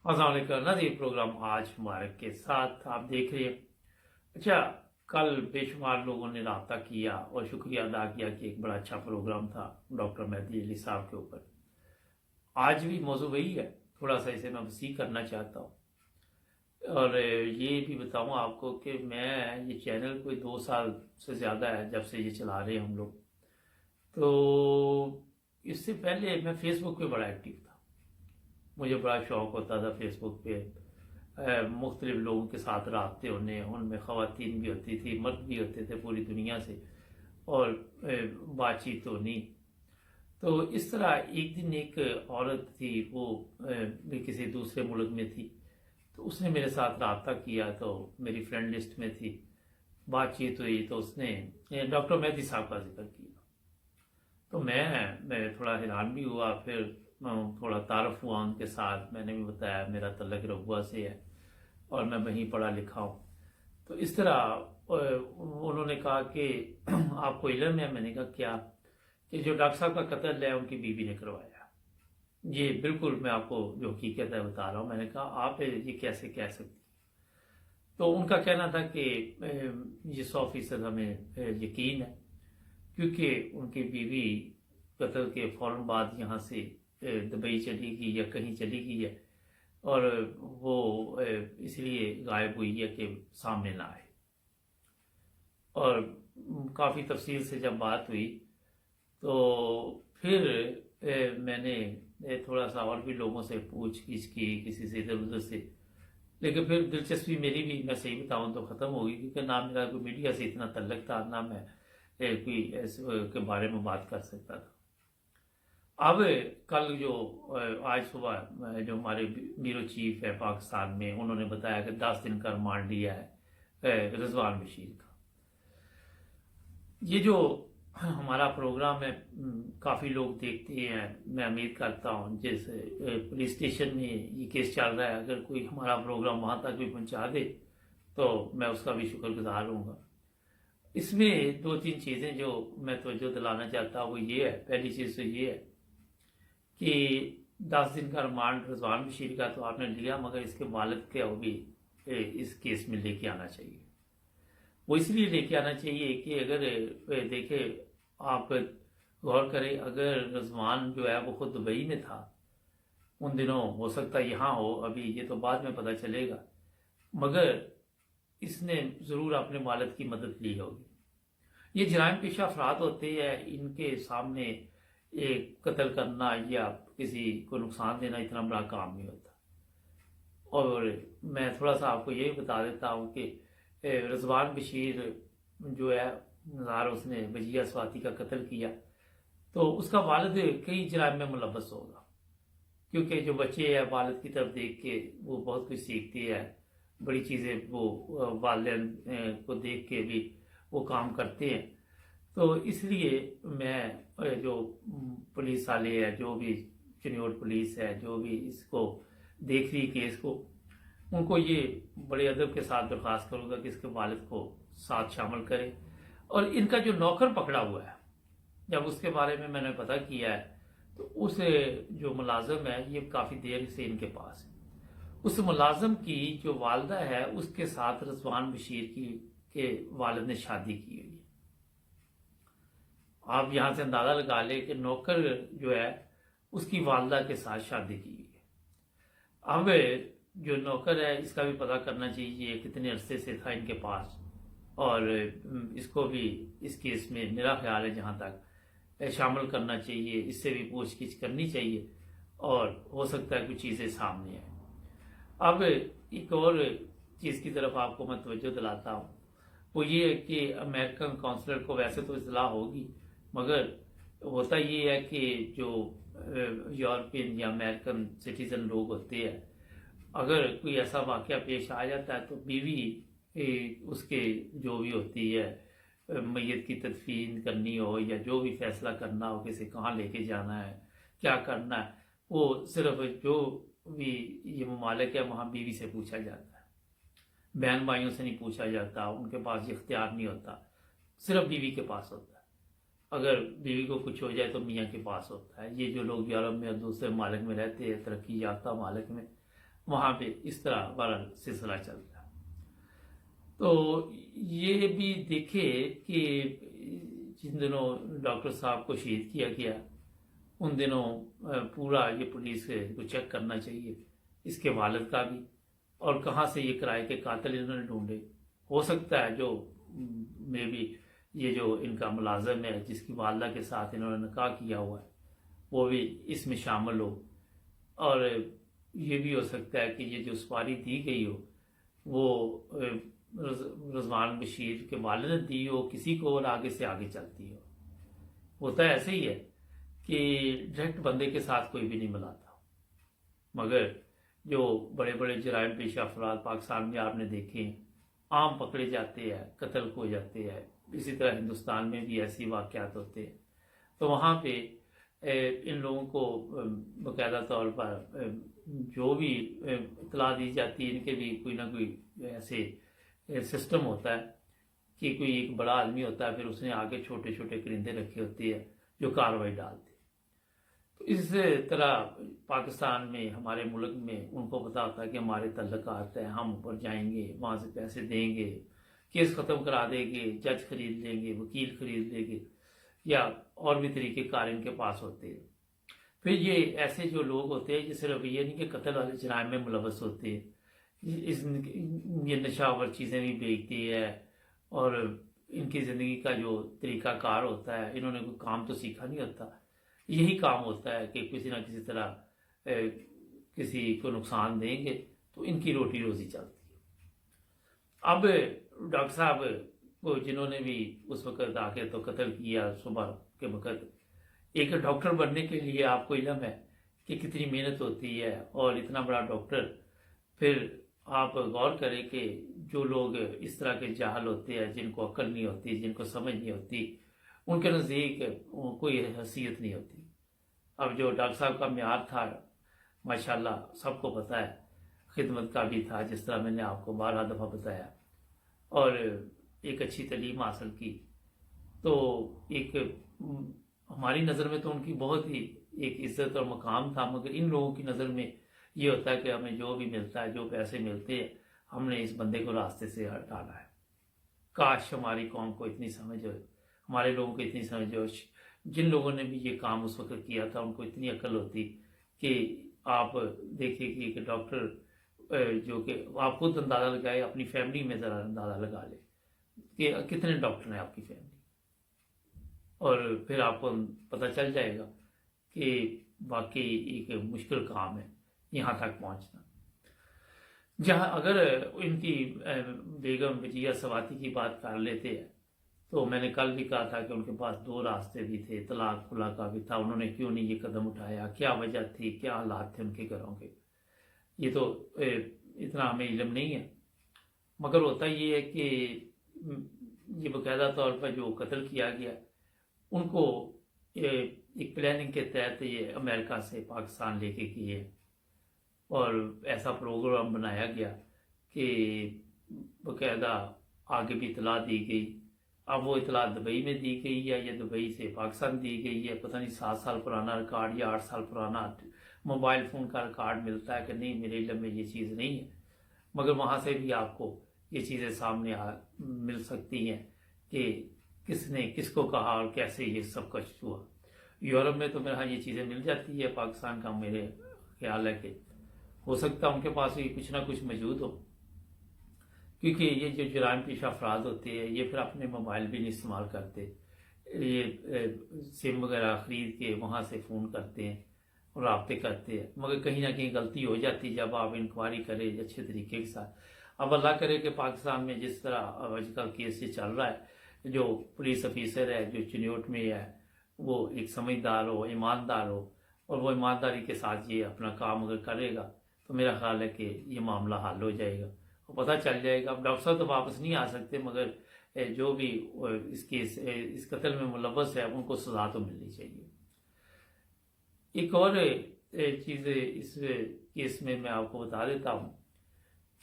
अस्सलाम वालेकुम नाज़रीन, प्रोग्राम आज मुबारक के साथ आप देख रहे हैं। अच्छा, कल बेशुमार लोगों ने रब्ता किया और शुक्रिया अदा किया कि एक बड़ा अच्छा प्रोग्राम था डॉक्टर मेहदी अली साहब के ऊपर। आज भी मौजू वही है, थोड़ा सा इसे मैं वसी करना चाहता हूँ और ये भी बताऊँ आपको कि मैं ये चैनल कोई 2 साल से ज़्यादा है जब से ये चला रहे हैं हम लोग। तो इससे पहले मैं फेसबुक पे बड़ा एक्टिव था। मुझे बड़ा शौक़ होता था फेसबुक पे मुख्तलिफ लोगों के साथ राब्ते होने, उनमें ख़वातीन भी होती थी, मर्द भी होते थे पूरी दुनिया से, और बातचीत होनी। तो इस तरह एक दिन एक औरत थी, वो भी किसी दूसरे मुल्क में थी, तो उसने मेरे साथ राब्ता किया, तो मेरी फ्रेंड लिस्ट में थी। बातचीत हुई तो उसने डॉक्टर मेहदी साहब का जिक्र किया, तो मैं थोड़ा हैरान भी हुआ। फिर थोड़ा तारफ़ हुआ उनके साथ, मैंने भी बताया मेरा तल्लक रबुआ से है और मैं वहीं पढ़ा लिखा हूँ। तो इस तरह उन्होंने कहा कि आपको इल्म है? मैंने कहा क्या? कि जो डॉक्टर साहब का कत्ल है उनकी बीवी ने करवाया। ये बिल्कुल मैं आपको जो हकीकत है बता रहा हूँ। मैंने कहा आप ये कैसे कह सकती? तो उनका कहना था कि ये 100% हमें यकीन है, क्योंकि उनकी बीवी कत्ल के फ़ौरन बाद यहाँ से दुबई चली गई या कहीं चली गई है, और वो इसलिए गायब हुई है कि सामने ना आए। और काफ़ी तफसील से जब बात हुई तो फिर मैंने थोड़ा सा और भी लोगों से पूछ गीछ की, किसी से इधर उधर से, लेकिन फिर दिलचस्पी मेरी भी, मैं सही बताऊँ तो ख़त्म हो गई, क्योंकि ना मेरा कोई मीडिया से इतना तल्लक था, ना मैं कोई ऐसे के बारे में बात कर सकता था। अब कल जो आज सुबह जो हमारे ब्यूरो चीफ है पाकिस्तान में, उन्होंने बताया कि 10 दिन का रिमांड लिया है रिजवान बशीर का। ये जो हमारा प्रोग्राम है काफ़ी लोग देखते हैं, मैं उम्मीद करता हूँ जिस पुलिस स्टेशन में ये केस चल रहा है, अगर कोई हमारा प्रोग्राम वहाँ तक भी पहुँचा दे तो मैं उसका भी शुक्रगुजार रहूँगा। इसमें 2-3 चीज़ें जो मैं तवज्जो दिलाना चाहता हूँ वो ये है। पहली चीज़ तो ये है कि 10 दिन का रिमांड रिजवान बशीर का तो आपने लिया, मगर इसके वालिद के वो भी इस केस में लेके आना चाहिए। वो इसलिए लेके आना चाहिए कि अगर देखे आप गौर करें, अगर रिजवान जो है वो खुद दुबई में था उन दिनों, हो सकता है यहाँ हो, अभी ये तो बाद में पता चलेगा, मगर इसने ज़रूर अपने वालिद की मदद ली होगी। ये जराइम पेशा अफराद होते हैं, इनके सामने एक कत्ल करना या किसी को नुकसान देना इतना बड़ा काम नहीं होता। और मैं थोड़ा सा आपको ये बता देता हूँ कि रिजवान बशीर जो है ज़ाहिर उसने वजिया स्वाति का कत्ल किया, तो उसका वालिद कई जराइम में मुलव्वस होगा, क्योंकि जो बच्चे हैं वालिद की तरफ देख के वो बहुत कुछ सीखते हैं, बड़ी चीज़ें वो वालिदैन को देख के भी वो काम करते हैं। तो इसलिए मैं जो पुलिस वाले है, जो भी चिन्योट पुलिस है, जो भी इसको देख रही केस को, उनको ये बड़े अदब के साथ दरख्वास्त करूँगा कि इसके वालिद को साथ शामिल करें। और इनका जो नौकर पकड़ा हुआ है, जब उसके बारे में मैंने पता किया है तो उस जो मुलाजम है ये काफ़ी देर से इनके पास है। उस मुलाजम की जो वालदा है उसके साथ रिजवान बशीर की के वालिद ने शादी की हुई है। आप यहाँ से अंदाज़ा लगा ले कि नौकर जो है उसकी वालदा के साथ शादी की हुई है। अब जो नौकर है इसका भी पता करना चाहिए कितने अरसे से था इनके पास, और इसको भी इस केस में मेरा ख्याल है जहाँ तक शामिल करना चाहिए, इससे भी पूछगिछ करनी चाहिए और हो सकता है कुछ चीज़ें सामने आए। अब एक और चीज़ की तरफ आपको मैं तवज्जो दिलाता हूँ, वो ये है कि अमेरिकन काउंसलर को वैसे तो इत्तला होगी, मगर होता ये है कि जो यूरोपियन या अमेरिकन सिटीज़न लोग होते हैं, अगर कोई ऐसा वाक़या पेश आ जाता है तो बीवी उसके जो भी होती है, मैयत की तदफीन करनी हो या जो भी फैसला करना हो, किसे कहाँ लेके जाना है, क्या करना है, वो सिर्फ जो भी ये ममालिक है वहाँ बीवी से पूछा जाता है। बहन भाइयों से नहीं पूछा जाता, उनके पास ये इख्तियार नहीं होता, सिर्फ बीवी के पास होता है। अगर बीवी को कुछ हो जाए तो मियाँ के पास होता है। ये जो लोग यूरोप में और दूसरे मालिक में रहते हैं, तरक्की याफ्ता मालिक में, वहाँ पे इस तरह वाला सिलसिला चल रहा है। तो ये भी देखे कि जिन दिनों डॉक्टर साहब को शहीद किया गया उन दिनों पूरा ये पुलिस को चेक करना चाहिए, इसके वालिद का भी, और कहाँ से ये किराए के कातिल इन्होंने ढूंढे। हो सकता है जो मे भी ये जो इनका मुलाजिम है जिसकी वालदा के साथ इन्होंने निकाह किया हुआ है वो भी इसमें शामिल हो, और ये भी हो सकता है कि ये जो सुपारी दी गई हो वो रज़वान बशीर के वालिद ने दी हो किसी को और आगे से आगे चलती हो। होता है ऐसे ही है कि डायरेक्ट बंदे के साथ कोई भी नहीं मिलाता, मगर जो बड़े बड़े जराइम पेशा अफराद पाकिस्तान में आपने देखे हैं, आम पकड़े जाते हैं, कत्ल हो जाते हैं। इसी तरह हिंदुस्तान में भी ऐसी वाक़यात होते हैं। तो वहाँ पे इन लोगों को बाकायदा तौर पर जो भी इत्तला दी जाती है, इनके भी कोई ना कोई ऐसे सिस्टम होता है कि कोई एक बड़ा आदमी होता है, फिर उसने आगे छोटे छोटे परिंदे रखे होते हैं जो कार्रवाई डालते हैं। तो इस तरह पाकिस्तान में, हमारे मुल्क में उनको पता होता है कि हमारे तल्लुकात हैं, हम ऊपर जाएंगे, वहाँ से पैसे देंगे, केस ख़त्म करा देंगे, जज खरीद लेंगे, वकील खरीद लेंगे, या और भी तरीके कार इनके पास होते हैं। फिर ये ऐसे जो लोग होते हैं जिस रवैये नहीं कि कत्ल वाले जराइम में मुलवस होते हैं, ये नशावर चीज़ें भी बेचती है, और इनकी ज़िंदगी का जो तरीक़ाकार होता है, इन्होंने कोई काम तो सीखा नहीं होता, यही काम होता है कि किसी ना किसी तरह किसी को नुकसान देंगे तो इनकी रोटी रोज़ी चलती है। अब डॉक्टर साहब को जिन्होंने भी उस वक़्त आके तो कत्ल किया सुबह के वक़्त, एक डॉक्टर बनने के लिए आपको इल्म है कि कितनी मेहनत होती है, और इतना बड़ा डॉक्टर, फिर आप गौर करें कि जो लोग इस तरह के जाहल होते हैं, जिनको अक्ल नहीं होती, जिनको समझ नहीं होती, उनके नज़दीक कोई हैसियत नहीं होती। अब जो डॉक्टर साहब का म्यार था माशाल्लाह सबको पता है, खिदमत का भी था जिस तरह मैंने आपको 12 दफ़ा बताया, और एक अच्छी तालीम हासिल की। तो एक हमारी नज़र में तो उनकी बहुत ही एक इज्जत और मकाम था, मगर इन लोगों की नज़र में ये होता है कि हमें जो भी मिलता है, जो पैसे मिलते हैं, हमने इस बंदे को रास्ते से हटाना है। काश हमारी कौम को इतनी समझ हो, हमारे लोगों को इतनी समझ हो, जिन लोगों ने भी ये काम उस वक्त किया था उनको इतनी अकल होती कि आप देखिए कि एक डॉक्टर जो कि आप खुद अंदाज़ा लगाए, अपनी फैमिली में ज़रा अंदाज़ा लगा ले कि कितने डॉक्टर हैं आपकी फैमिली, और फिर आपको पता चल जाएगा कि वाकई एक मुश्किल काम है यहाँ तक पहुँचना। जहाँ अगर इनकी बेगम वजिया सवाती की बात कर लेते हैं तो मैंने कल भी कहा था कि उनके पास 2 रास्ते भी थे, तलाक खुला का भी था, उन्होंने क्यों नहीं ये कदम उठाया, क्या वजह थी, क्या हालात थे उनके घरों के, ये तो इतना हमें इल्म नहीं है। मगर होता ये है कि ये बाकायदा तौर पर जो कत्ल किया गया उनको एक प्लानिंग के तहत ये अमेरिका से पाकिस्तान लेके किए, और ऐसा प्रोग्राम बनाया गया कि बाकायदा आगे भी इतला दी गई। अब वो इतला दुबई में दी गई है या दुबई से पाकिस्तान दी गई है, पता नहीं 7 साल पुराना रिकॉर्ड या 8 साल पुराना मोबाइल फ़ोन का रिकॉर्ड मिलता है कि नहीं, मेरे इल्म में ये चीज़ नहीं है, मगर वहाँ से भी आपको ये चीज़ें सामने मिल सकती हैं कि किसने किसको कहा और कैसे ये सब कुछ हुआ। यूरोप में तो मेरे यहाँ ये चीज़ें मिल जाती है, पाकिस्तान का मेरे ख्याल है कि हो सकता है उनके पास भी कुछ ना कुछ मौजूद हो, क्योंकि ये जो जराइम पेशा अफराद होते हैं ये फिर अपने मोबाइल भी नहीं इस्तेमाल करते, ये सिम वगैरह ख़रीद के वहाँ से फ़ोन करते हैं और रब्ते करते हैं, मगर कहीं ना कहीं गलती हो जाती है जब आप इंक्वायरी करें अच्छे तरीके के साथ। अब अल्लाह करे कि पाकिस्तान में जिस तरह आजकल केस ये चल रहा है, जो पुलिस ऑफिसर है जो चिन्योट में है वो एक समझदार हो, ईमानदार हो, और वो ईमानदारी के साथ ये अपना काम अगर करेगा तो मेरा ख्याल है कि ये मामला हल हो जाएगा और पता चल जाएगा। अब डॉक्टर साहब तो वापस नहीं आ सकते, मगर जो भी इस कत्ल में मुलव्वस है उनको सजा तो मिलनी चाहिए। एक और चीज़ इस केस में मैं आपको बता देता हूँ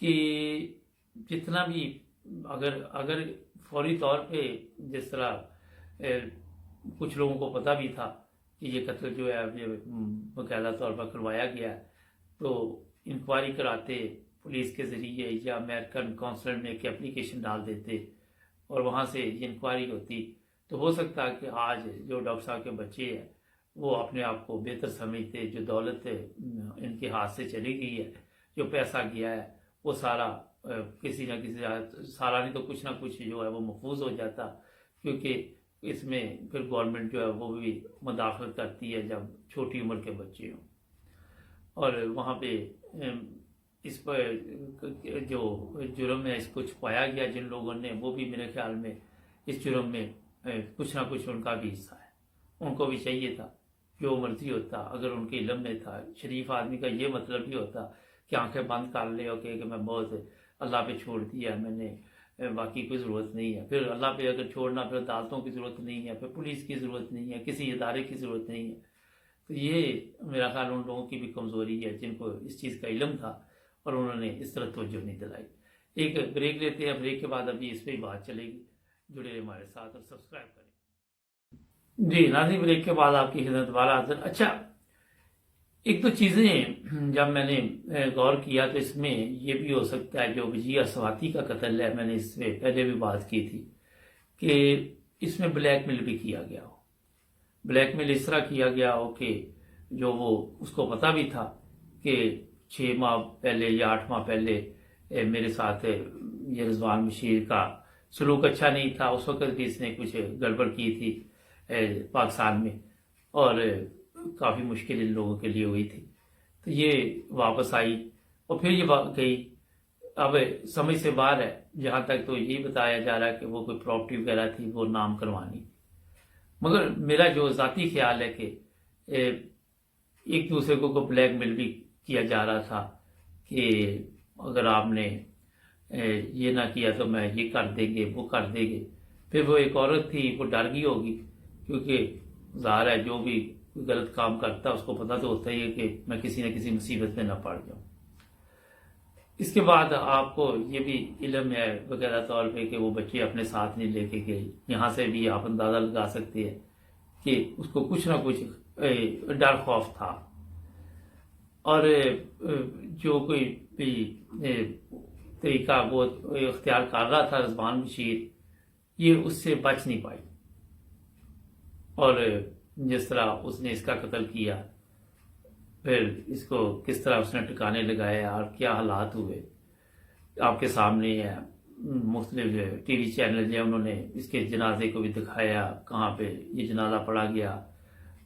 कि जितना भी अगर फौरी तौर पे जिस तरह कुछ लोगों को पता भी था कि ये कत्ल जो है ये बाकायदा तौर पर करवाया गया है, तो انکوائری کراتے پولیس کے ذریعے یا امریکن کونسلر میں ایک اپلیکیشن ڈال دیتے اور وہاں سے یہ انکوائری ہوتی تو ہو سکتا کہ آج جو ڈاکٹر صاحب کے بچے ہیں وہ اپنے آپ کو بہتر سمجھتے، جو دولت ان کے ہاتھ سے چلی گئی ہے، جو پیسہ گیا ہے وہ سارا کسی نہ کسی سارا نہیں تو کچھ نہ کچھ جو ہے وہ محفوظ ہو جاتا، کیونکہ اس میں پھر گورنمنٹ جو ہے وہ بھی مداخلت کرتی ہے جب چھوٹی عمر کے بچے ہوں، اور وہاں پہ اس پر جو جرم ہے اس کو چھپایا گیا جن لوگوں نے، وہ بھی میرے خیال میں اس جرم میں کچھ نہ کچھ ان کا بھی حصہ ہے۔ ان کو بھی چاہیے تھا جو مرضی ہوتا، اگر ان کے علم میں تھا، شریف آدمی کا یہ مطلب ہی ہوتا کہ آنکھیں بند کر لے اور کہ میں بہت اللہ پہ چھوڑ دیا، میں نے باقی کوئی ضرورت نہیں ہے، پھر اللہ پہ اگر چھوڑنا پھر عدالتوں کی ضرورت نہیں ہے، پھر پولیس کی ضرورت نہیں ہے، کسی ادارے کی ضرورت نہیں ہے۔ تو یہ میرا خیال ان لوگوں کی بھی کمزوری ہے جن کو اس چیز کا علم تھا اور انہوں نے اس طرح توجہ نہیں دلائی۔ ایک بریک لیتے ہیں، بریک کے بعد ابھی اس پہ ہی بات چلے گی، جڑے رہے ہمارے ساتھ اور سبسکرائب کریں۔ جی ناظرین، بریک کے بعد آپ کی خدمت والا حاضر۔ اچھا، ایک تو چیزیں جب میں نے غور کیا تو اس میں یہ بھی ہو سکتا ہے جو وجیہ سواتی کا قتل ہے، میں نے اس سے پہلے بھی بات کی تھی کہ اس میں بلیک میل بھی کیا گیا ہو۔ بلیک میل اس طرح کیا گیا ہو کہ جو وہ اس کو پتہ بھی تھا کہ 6 ماہ پہلے یا 8 ماہ پہلے میرے ساتھ یہ رضوان بشیر کا سلوک اچھا نہیں تھا، اس وقت بھی اس نے کچھ گڑبڑ کی تھی پاکستان میں اور کافی مشکل ان لوگوں کے لیے ہوئی تھی، تو یہ واپس آئی اور پھر یہ گئی۔ اب سمجھ سے باہر ہے، جہاں تک تو یہی بتایا جا رہا ہے کہ وہ کوئی پراپرٹی وغیرہ تھی وہ نام کروانی تھی، مگر میرا جو ذاتی خیال ہے کہ ایک دوسرے کو بلیک میل بھی کیا جا رہا تھا کہ اگر آپ نے یہ نہ کیا تو میں یہ کر دیں گے، وہ کر دیں گے۔ پھر وہ ایک عورت تھی، وہ ڈر گئی ہوگی کیونکہ ظاہر ہے جو بھی غلط کام کرتا اس کو پتہ تو ہوتا ہی ہے کہ میں کسی نہ کسی مصیبت میں نہ پڑ جاؤں۔ اس کے بعد آپ کو یہ بھی علم ہے وغیرہ طور پہ کہ وہ بچے اپنے ساتھ نہیں لے کے گئے، یہاں سے بھی آپ اندازہ لگا سکتے ہیں کہ اس کو کچھ نہ کچھ ڈر خوف تھا، اور جو کوئی بھی طریقہ وہ اختیار کر رہا تھا رضوان بشیر، یہ اس سے بچ نہیں پائی، اور جس طرح اس نے اس کا قتل کیا، پھر اس کو کس طرح اس نے ٹھکانے لگایا اور کیا حالات ہوئے آپ کے سامنے ہے۔ مختلف ٹی وی چینل جو انہوں نے اس کے جنازے کو بھی دکھایا، کہاں پہ یہ جنازہ پڑا گیا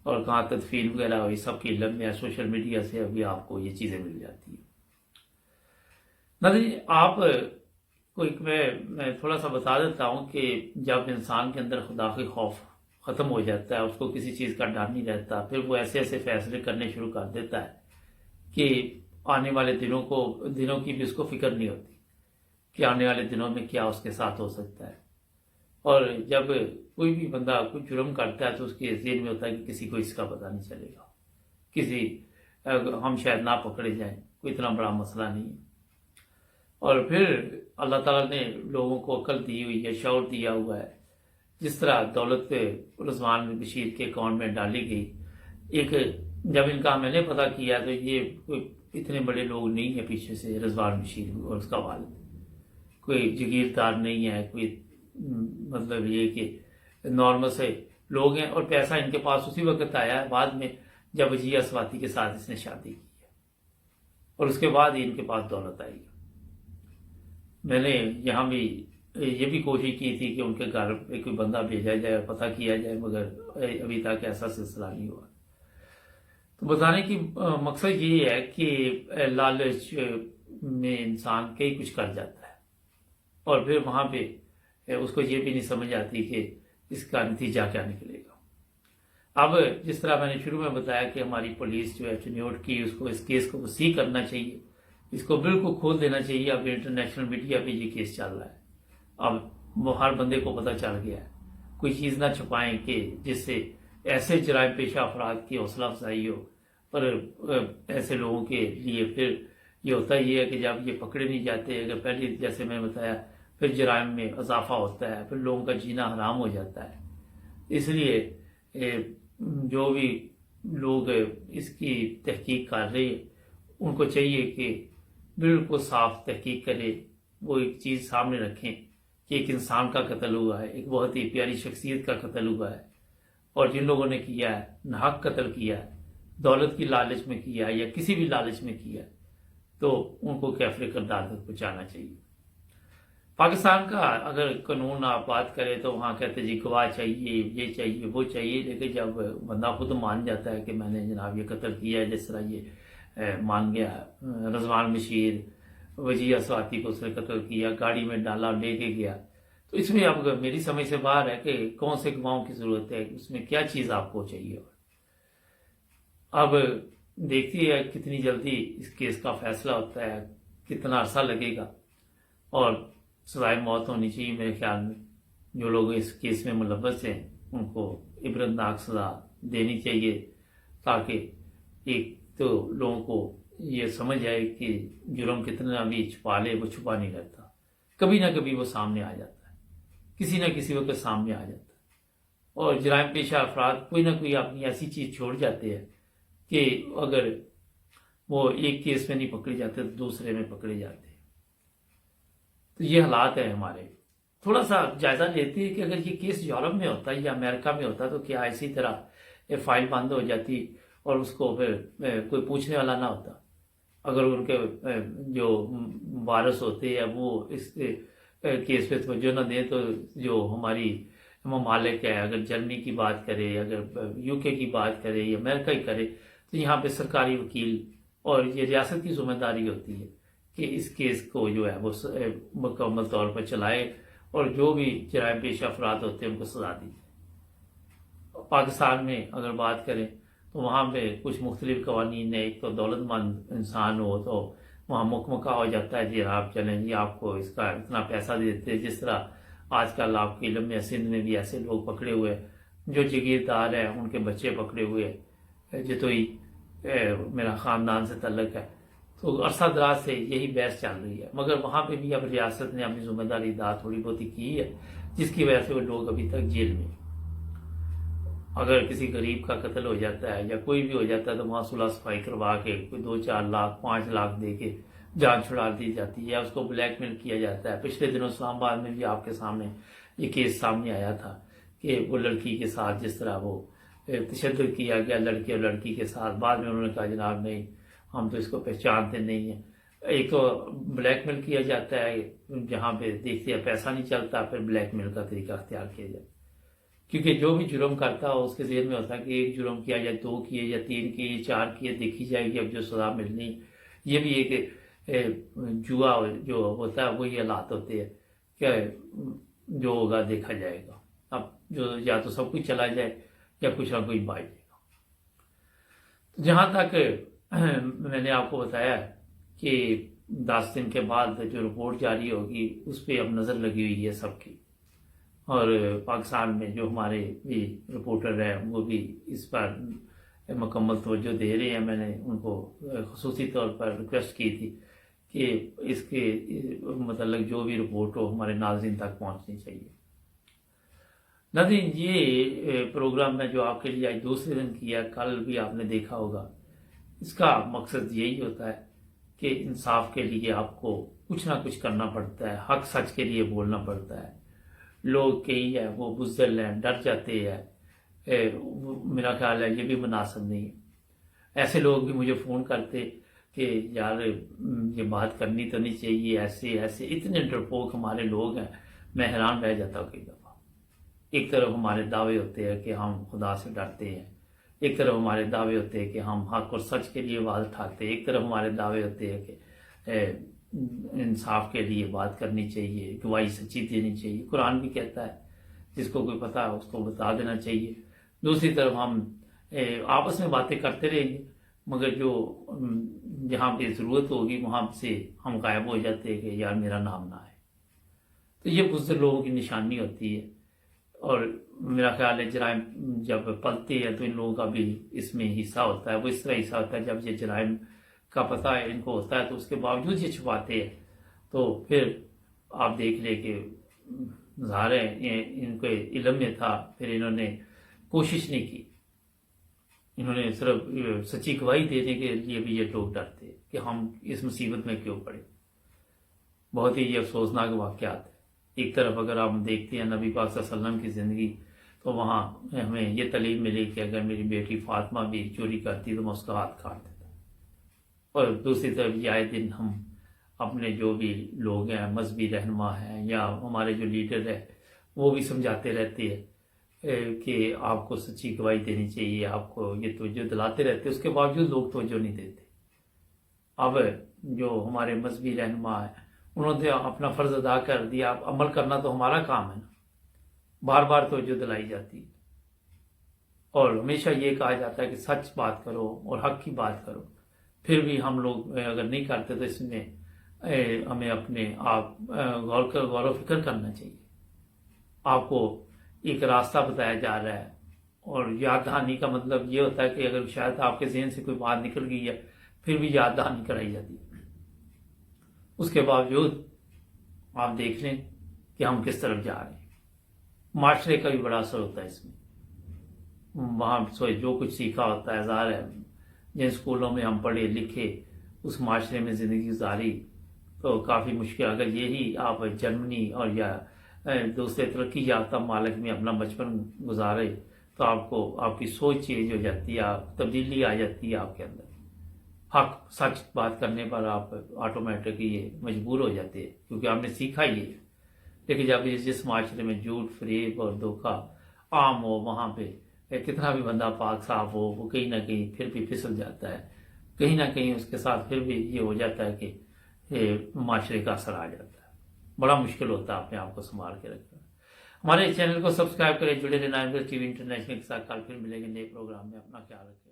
اور کہاں تدفین وغیرہ ہوئی، سب کی علم میں سوشل میڈیا سے ابھی آپ کو یہ چیزیں مل جاتی ہیں۔ ناظرین، آپ کو ایک میں تھوڑا سا بتا دیتا ہوں کہ جب انسان کے اندر خدا کے خوف ختم ہو جاتا ہے، اس کو کسی چیز کا ڈر نہیں رہتا، پھر وہ ایسے ایسے فیصلے کرنے شروع کر دیتا ہے کہ آنے والے دنوں کی بھی اس کو فکر نہیں ہوتی کہ آنے والے دنوں میں کیا اس کے ساتھ ہو سکتا ہے۔ اور جب کوئی بھی بندہ کوئی جرم کرتا ہے تو اس کے ذہن میں ہوتا ہے کہ کسی کو اس کا پتہ نہیں چلے گا، ہم شاید نہ پکڑے جائیں، کوئی اتنا بڑا مسئلہ نہیں ہے۔ اور پھر اللہ تعالیٰ نے لوگوں کو عقل دی ہوئی ہے، شعور دیا ہوا ہے، جس طرح دولت رضوان بشیر کے اکاؤنٹ میں ڈالی گئی۔ جب ان کا میں نے پتہ کیا تو یہ کوئی اتنے بڑے لوگ نہیں ہیں پیچھے سے، رضوان بشیر اور اس کا والد کوئی جگیردار نہیں ہے، کوئی مطلب یہ کہ نارمل سے لوگ ہیں، اور پیسہ ان کے پاس اسی وقت آیا ہے بعد میں جب وجیہ سواتی کے ساتھ اس نے شادی کی ہے، اور اس کے بعد ہی ان کے پاس دولت آئی ہے۔ میں نے یہاں بھی یہ بھی کوشش کی تھی کہ ان کے گھر پہ کوئی بندہ بھیجا جائے، پتہ کیا جائے، مگر ابھی تک ایسا سلسلہ نہیں ہوا۔ تو بتانے کی مقصد یہ ہے کہ لالچ میں انسان کئی کچھ کر جاتا ہے، اور پھر وہاں پہ اس کو یہ بھی نہیں سمجھ آتی کہ اس کا نتیجہ کیا نکلے گا۔ اب جس طرح میں نے شروع میں بتایا کہ ہماری پولیس جو ہے چنیوٹ کی، اس کو اس کیس کو وسیع کرنا چاہیے، اس کو بالکل کھول دینا چاہیے۔ اب انٹرنیشنل میڈیا پہ یہ کیس چل رہا ہے، اب وہ ہر بندے کو پتہ چل گیا ہے، کوئی چیز نہ چھپائیں کہ جس سے ایسے جرائم پیشہ افراد کی حوصلہ افزائی ہو، پر ایسے لوگوں کے لیے پھر یہ ہوتا ہی ہے کہ جب یہ پکڑے نہیں جاتے، اگر پہلے جیسے میں بتایا پھر جرائم میں اضافہ ہوتا ہے، پھر لوگوں کا جینا حرام ہو جاتا ہے۔ اس لیے جو بھی لوگ اس کی تحقیق کر رہے ہیں उनको चाहिए कि बिल्कुल साफ तहकीक करे, वो एक चीज़ सामने रखें कि एक इंसान का कत्ल हुआ है, एक बहुत ही प्यारी शख्सियत का कत्ल हुआ है, और जिन लोगों ने किया है, नाहक कत्ल किया है, दौलत की लालच में किया है या किसी भी लालच में किया है, तो उनको कैफरे किरदार तक पहुँचाना चाहिए। पाकिस्तान का अगर कानून आप बात करें तो वहाँ कहते जी गवाह चाहिए, ये चाहिए, वो चाहिए, लेकिन जब बंदा खुद मान जाता है कि मैंने जनाब ये कत्ल किया है, जिस तरह ये मान गया रजवान बशीर, वजीह स्वाति को उसने कत्ल किया, गाड़ी में डाला, लेके गया, तो इसमें अब मेरी समझ से बाहर है कि कौन से गवाहों की जरूरत है, उसमें क्या चीज़ आपको चाहिए। अब देखती है कितनी जल्दी इस केस का फैसला होता है, कितना अरसा लगेगा, और सजाए मौत होनी चाहिए मेरे ख्याल में। जो लोग इस केस में मुलव्वस हैं उनको इबरतनाक सजा देनी चाहिए, ताकि एक तो लोगों को ये समझ आए कि जुर्म कितना भी छुपा ले वो छुपा नहीं रहता, कभी ना कभी वो सामने आ जाता है, किसी न किसी वक्त सामने आ जाता है। और जराइम पेशा अफराद कोई ना कोई अपनी ऐसी चीज़ छोड़ जाते हैं कि अगर वो एक केस में नहीं पकड़े जाते तो दूसरे में पकड़े जाते हैं। तो ये हालात है हमारे। थोड़ा सा जायजा लेते हैं कि अगर ये केस यूरोप में होता या अमेरिका में होता तो क्या इसी तरह ये फाइल बंद हो जाती और उसको फिर कोई पूछने वाला ना होता। अगर उनके जो वारस होते हैं वो इस केस पे तवज्जो न दें तो जो हमारी ममालिक है, अगर जर्मनी की बात करे, अगर यूके की बात करे या अमेरिका ही करे, तो यहाँ पे सरकारी वकील और ये रियासत की जिम्मेदारी होती है कि इस केस को जो है वो मुकम्मल तौर पर चलाए और जो भी जराइम पेशा अफराद होते हैं उनको सजा दी जाए। पाकिस्तान में अगर बात करें तो वहाँ पे कुछ मुख्तलिफ कवानीन है। एक तो दौलतमंद इंसान हो तो वहाँ मुकमका हो जाता है, जी आप चलें जी आपको इसका इतना पैसा दे देते हैं। जिस तरह आजकल आपके इल्म में सिंध में भी ऐसे लोग पकड़े हुए हैं जो जागीरदार हैं, उनके बच्चे पकड़े हुए हैं, जितोई मेरा ख़ानदान से तल्लक है। तो अरसा दराज से यही बहस चल रही है, मगर वहाँ पे भी अब रियासत ने अपनी जिम्मेदारी अदा थोड़ी बहुत ही की है, जिसकी वजह से वो लोग अभी तक जेल में। अगर किसी गरीब का कत्ल हो जाता है या कोई भी हो जाता है तो वहाँ सुलह सफाई करवा के कोई 2-4 लाख 5 लाख दे के जान छुड़ा दी जाती है या उसको ब्लैकमेल किया जाता है। पिछले दिनों इस्लामाबाद में भी आपके सामने ये केस सामने आया था कि वो लड़की के साथ जिस तरह वो तशद्दुद किया गया लड़के और लड़की के साथ। बाद में उन्होंने कहा जनाब नहीं, हम तो इसको पहचानते नहीं हैं। एक तो ब्लैकमेल किया जाता है, जहाँ पे देखते हैं पैसा नहीं चलता, फिर ब्लैकमेल का तरीका अख्तियार किया जाता है। क्योंकि जो भी जुर्म करता हो उसके ज़हन में होता है कि एक जुर्म किया या 2 किए या 3 किए या 4 किए, देखी जाएगी अब जो सज़ा मिलनी। ये भी एक जुआ जो होता है वही हालात होते हैं कि जो होगा देखा जाएगा। अब जो या तो सब कुछ चला जाए या कुछ ना कुछ बाज जाएगा। तो जहाँ तक मैंने आपको बताया कि 10 दिन के बाद जो रिपोर्ट जारी होगी उस पर अब नज़र लगी हुई है सबकी, और पाकिस्तान में जो हमारे भी रिपोर्टर हैं वो भी इस पर मुकम्मल तवज्जो दे रहे हैं। मैंने उनको ख़ुसूसी तौर पर रिक्वेस्ट की थी कि इसके मतलब जो भी रिपोर्ट हो हमारे नाज़रीन तक पहुंचनी चाहिए। नाज़रीन, ये प्रोग्राम में जो आपके लिए आज दूसरे दिन किया, कल भी आपने देखा होगा, इसका मकसद यही होता है कि इंसाफ के लिए आपको कुछ ना कुछ करना पड़ता है, हक सच के लिए बोलना पड़ता है। लोग कई है वो बुज़दिल हैं, डर जाते हैं, मेरा ख्याल है ये भी मुनासिब नहीं है। ऐसे लोग भी मुझे फ़ोन करते कि यार ये बात करनी तो नहीं चाहिए, ऐसे ऐसे इतने डरपोक हमारे लोग हैं, मैं हैरान रह जाता हूँ कई दफ़ा। एक तरफ हमारे दावे होते हैं कि हम खुदा से डरते हैं, एक तरफ हमारे दावे होते हैं कि हम हक और सच के लिए आवाज़ उठाते हैं, एक तरफ हमारे दावे होते हैं कि इंसाफ के लिए बात करनी चाहिए, गवाही सच्ची देनी चाहिए। कुरान भी कहता है जिसको कोई पता है उसको बता देना चाहिए। दूसरी तरफ हम आपस में बातें करते रहेंगे, मगर जो जहाँ पे ज़रूरत होगी वहाँ से हम गायब हो जाते हैं कि यार मेरा नाम ना है। तो ये बुज़दिल लोगों की निशानी होती है, और मेरा ख्याल है जराइम जब पलते हैं तो इन लोगों का भी इसमें हिस्सा होता है। वो इस तरह हिस्सा होता है जब ये जराइम का पता है इनको होता है तो उसके बावजूद ये छुपाते हैं, तो फिर आप देख ले कि ज़ाहिर है इनके इल्म में था, फिर इन्होंने कोशिश नहीं की, इन्होंने सिर्फ सच्ची गवाही देने के लिए भी ये लोग डरते हैं। کہ ہم اس مصیبت میں کیوں پڑے. بہت ہی یہ افسوسناک واقعات ہے. ایک طرف اگر آپ دیکھتے ہیں نبی پاک صلی اللہ علیہ وسلم کی زندگی، تو وہاں ہمیں یہ تعلیم ملی کہ اگر میری بیٹی فاطمہ بھی چوری کرتی تو میں اس کا ہاتھ کاٹ دیتا. اور دوسری طرف یہ آئے دن ہم اپنے جو بھی لوگ ہیں، مذہبی رہنما ہیں یا ہمارے جو لیڈر ہیں، وہ بھی سمجھاتے رہتے ہیں کہ آپ کو سچی گواہی دینی چاہیے، آپ کو یہ توجہ دلاتے رہتے، اس کے باوجود لوگ توجہ نہیں دیتے. اب جو ہمارے مذہبی رہنما ہیں انہوں نے اپنا فرض ادا کر دیا، اب عمل کرنا تو ہمارا کام ہے نا. بار بار توجہ دلائی جاتی ہے اور ہمیشہ یہ کہا جاتا ہے کہ سچ بات کرو اور حق کی بات کرو. پھر بھی ہم لوگ اگر نہیں کرتے تو اس میں ہمیں اپنے آپ غور و فکر کرنا چاہیے. آپ کو ایک راستہ بتایا جا رہا ہے اور یاد دہانی کا مطلب یہ ہوتا ہے کہ اگر شاید آپ کے ذہن سے کوئی بات نکل گئی ہے پھر بھی یاد دہانی کرائی جاتی ہے. اس کے باوجود آپ دیکھ لیں کہ ہم کس طرف جا رہے ہیں. معاشرے کا بھی بڑا اثر ہوتا ہے اس میں. وہاں جو کچھ سیکھا ہوتا ہے، ظاہر ہے جن اسکولوں میں ہم پڑھے لکھے اس معاشرے میں زندگی گزاری تو کافی مشکل. اگر یہی آپ جرمنی اور یا دوسرے ترقی یافتہ ممالک میں اپنا بچپن گزارے تو آپ کی سوچ چینج ہو جاتی ہے، تبدیلی آ جاتی ہے آپ کے اندر. حق سچ بات کرنے پر آپ آٹومیٹکلی یہ مجبور ہو جاتے ہیں کیونکہ آپ نے سیکھا ہی ہے. لیکن جب جس معاشرے میں جھوٹ فریب اور دھوکہ عام ہو، وہاں پہ کتنا بھی بندہ پاک صاف ہو وہ کہیں نہ کہیں پھر بھی پھسل جاتا ہے. کہیں نہ کہیں اس کے ساتھ پھر بھی یہ ہو جاتا ہے کہ معاشرے کا اثر آ جاتا ہے. بڑا مشکل ہوتا ہے اپنے آپ کو سنبھال کے رکھنا. ہمارے چینل کو سبسکرائب کریں، جڑے رہنا ٹی وی انٹرنیشنل کے ساتھ. کل پھر ملیں گے نئے پروگرام میں. اپنا خیال رکھیں.